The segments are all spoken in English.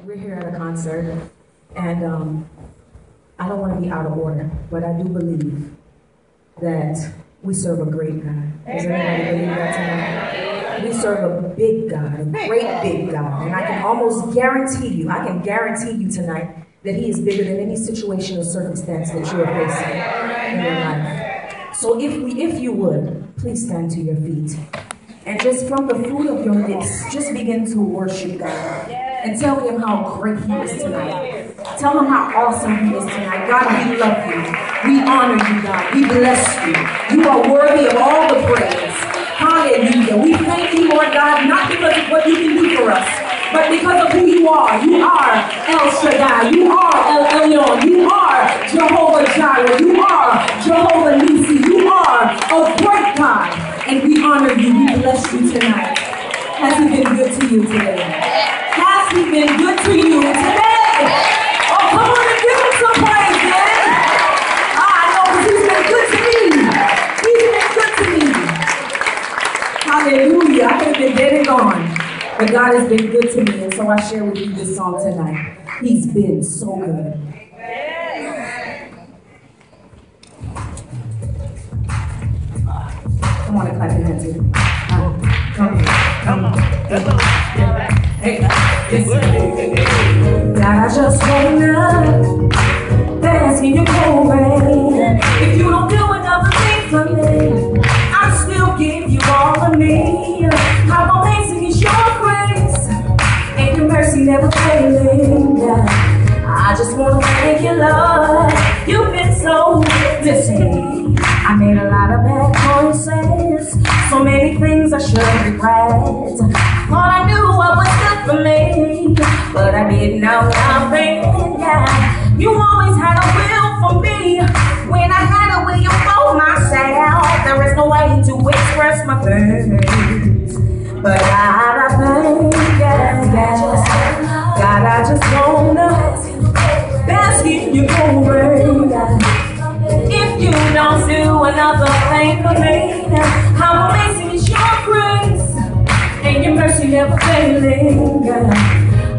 We're here at a concert, and I don't want to be out of order, but I do believe that we serve a great God. Does anybody believe that tonight? We serve a big God, a great big God, and I can almost guarantee you, tonight that He is bigger than any situation or circumstance that you are facing in your life. So if you would, please stand to your feet. And just from the fruit of your lips, just begin to worship God. And tell Him how great He is tonight. Tell Him how awesome He is tonight. God, we love you. We honor you, God. We bless you. You are worthy of all the praise. Hallelujah. We thank you, Lord God, not because of what you can do for us, but because of who you are. You are El Shaddai. You are El Elyon. You are Jehovah Jireh. You are Jehovah Nisi. You are a great God. And we honor you. We bless you tonight. Has He been good to you today? Has He been good to you today? Oh, come on and give Him some praise, man. I know because He's been good to me. He's been good to me. Hallelujah. I could have been dead and gone. But God has been good to me, and so I share with you this song tonight. He's been so good. Come on and clap your hands with me. Come on. Hey, God, I just wanna bask in your glory. If you don't do another thing for me, I'll still give you all of me. How amazing is your grace, and your mercy never failing. I just wanna thank you, Lord. You've been so good to me. I made a lot of bad choices, so many things I should regret. Thought I knew what was good for me, but I didn't know nothing. Yeah, you always had a will for me. When I had a will for myself, there is no way to express my feelings. But God, I thank you. God, I just wanna bask in your glory. If you don't do another thing for me, how amazing is your grace, and your mercy never failing.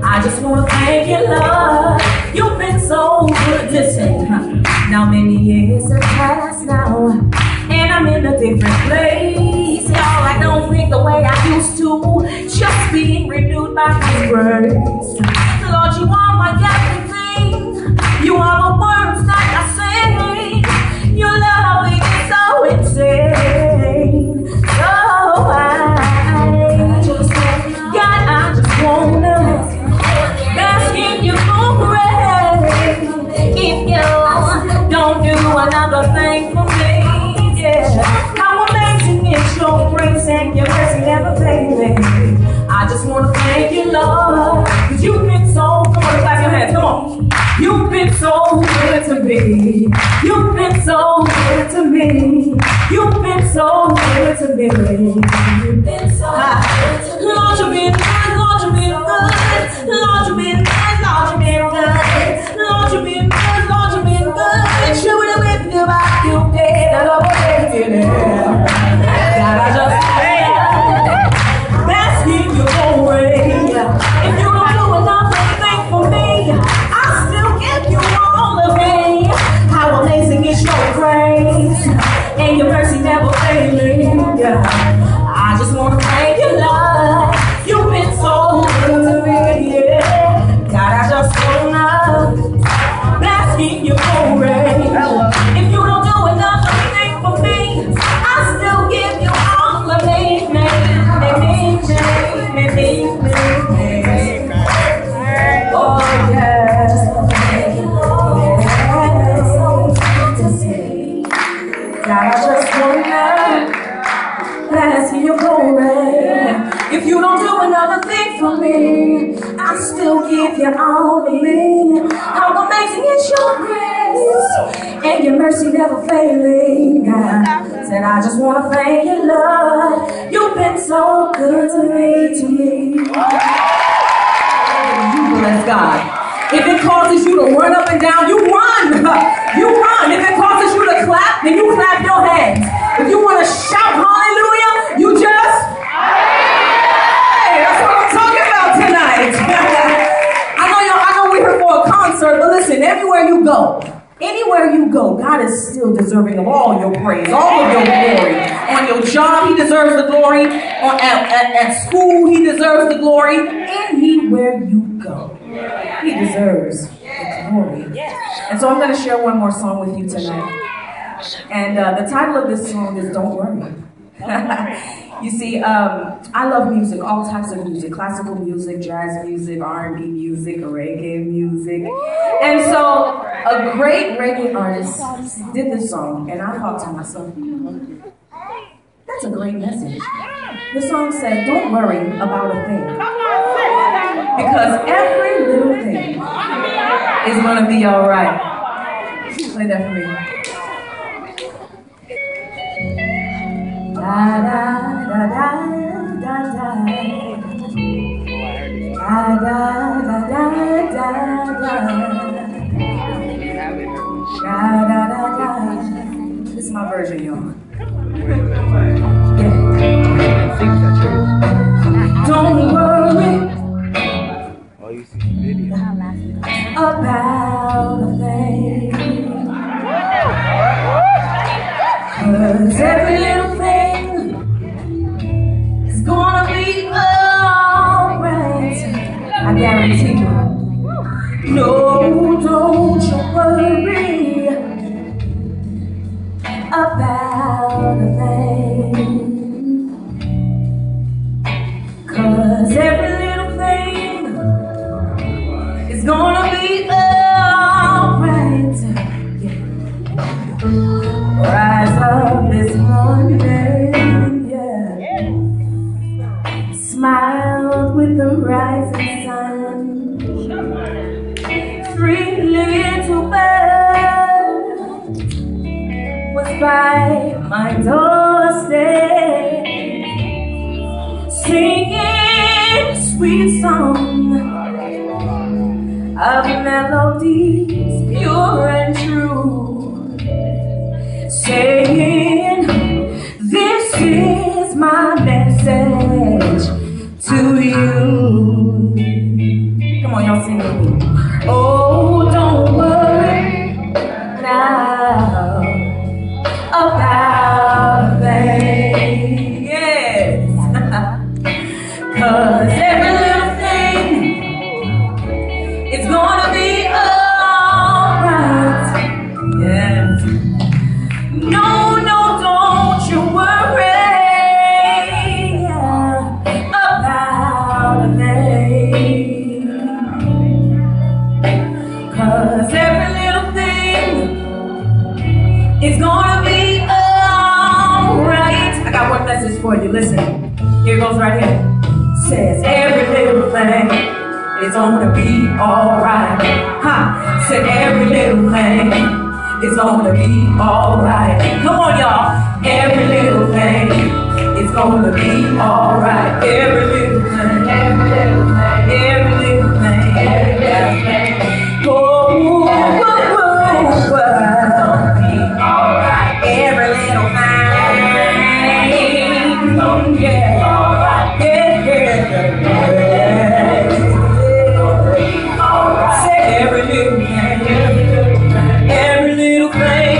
I just want to thank you, Lord. You've been so good. Listen, now many years have passed now, and I'm in a different place. Y'all, I don't think the way I used to, just being renewed by His grace. Lord, you are my everything. You are the words that I say. Your love is so insane. So I just wanna bask in your glory. If you don't do another thing for me, yeah. How amazing is your grace and your mercy never failing. I just wanna thank you, Lord, 'cause you've been so, come on, clap your hands, come on. You've been so good to me. You've been so good to me. You've been so good to me. You've been so good to me. Lord, you've been good. Lord, you've been good. Lord, you've been good. Lord, you've been good. Lord, you've been good. Lord, you've been good. And you will with you back. You did. I love it. God, I just bask in your glory. If you don't do another thing for me, I'll still give you all of me. How amazing is your grace, and your mercy never failing. I just want to thank you, Lord. You've been so good to me. Yeah. God, I just wanna bask in your glory. If you don't do another thing for me, I'll still give you all of me. Oh yes. God, I just wanna bask in your glory. If you don't do another thing for me, I'll still give you all of me. How amazing is your grace, and your mercy never failing. Said I just wanna thank you, Lord. You've been so good to me. You bless God. If it causes you to run up and down, you run. You run. If it causes you to clap, then you clap your hands. If you want to shout hallelujah, you just, hey, that's what I'm talking about tonight. I know go. Anywhere you go, God is still deserving of all your praise, all of your glory. On your job, He deserves the glory. At school, He deserves the glory. Anywhere you go, He deserves the glory. And so I'm going to share one more song with you tonight. And the title of this song is Don't Worry. You see, I love music, all types of music, classical music, jazz music, R&B music, reggae music. And so a great reggae artist did this song, and I thought to myself, that's a great message. The song said, don't worry about a thing, because every little thing is going to be all right. Play that for me. Da da da da da da da da da da da. This is my version, y'all. Don't worry about a thing, 'cause every little thing is gonna be alright. I guarantee you. No, don't you worry about a thing, 'cause every little thing is gonna be alright. Rise up this morning, yeah. Smiled with the rising sun. 3 little birds was by my doorstep, singing sweet song of melodies pure and true, saying, this is my message to you. Come on, y'all sing with me. Oh, don't worry now about a thing, yes. 'Cause every little thing is gonna be alright, yes. No, don't you worry about a thing, 'cause every little thing is gonna be alright. I got one message for you, listen. Here it goes right here. Says every little thing is gonna be alright. Said every little thing is gonna be alright. Come on, y'all. Every little thing is gonna be alright. Every little thing, every little thing, every little thing, every little thing. Oh, it's gonna be alright. Every little thing, yeah, alright. Yeah, say every little thing. Every little thing,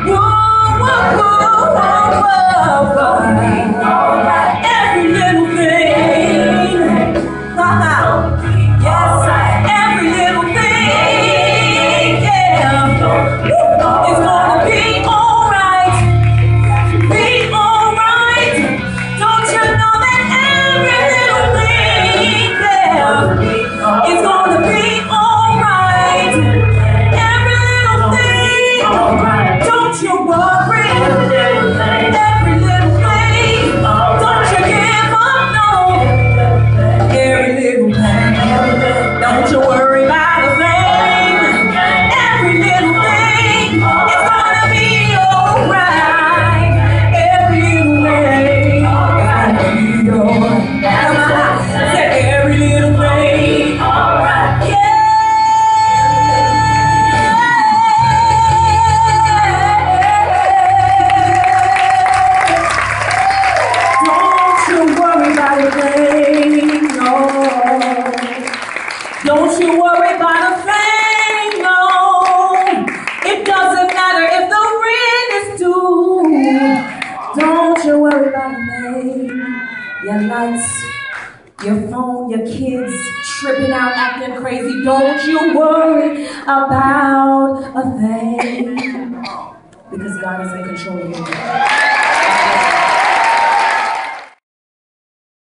whoa, whoa, whoa, whoa, whoa. Every little thing, yes, every little thing, yeah, it's gonna be alright, be alright. Don't you know that every little thing, yeah, it's gonna be alright. Don't you worry, every little thing, don't you give up, no, every little thing, don't you worry about a thing, every little thing, it's gonna be alright, every little thing, it's gonna be alright, say every little thing, alright, yeah. Don't you worry about a thing, no. your lights, your phone, your kids tripping out, acting crazy. Don't you worry about a thing, because God is in control of you.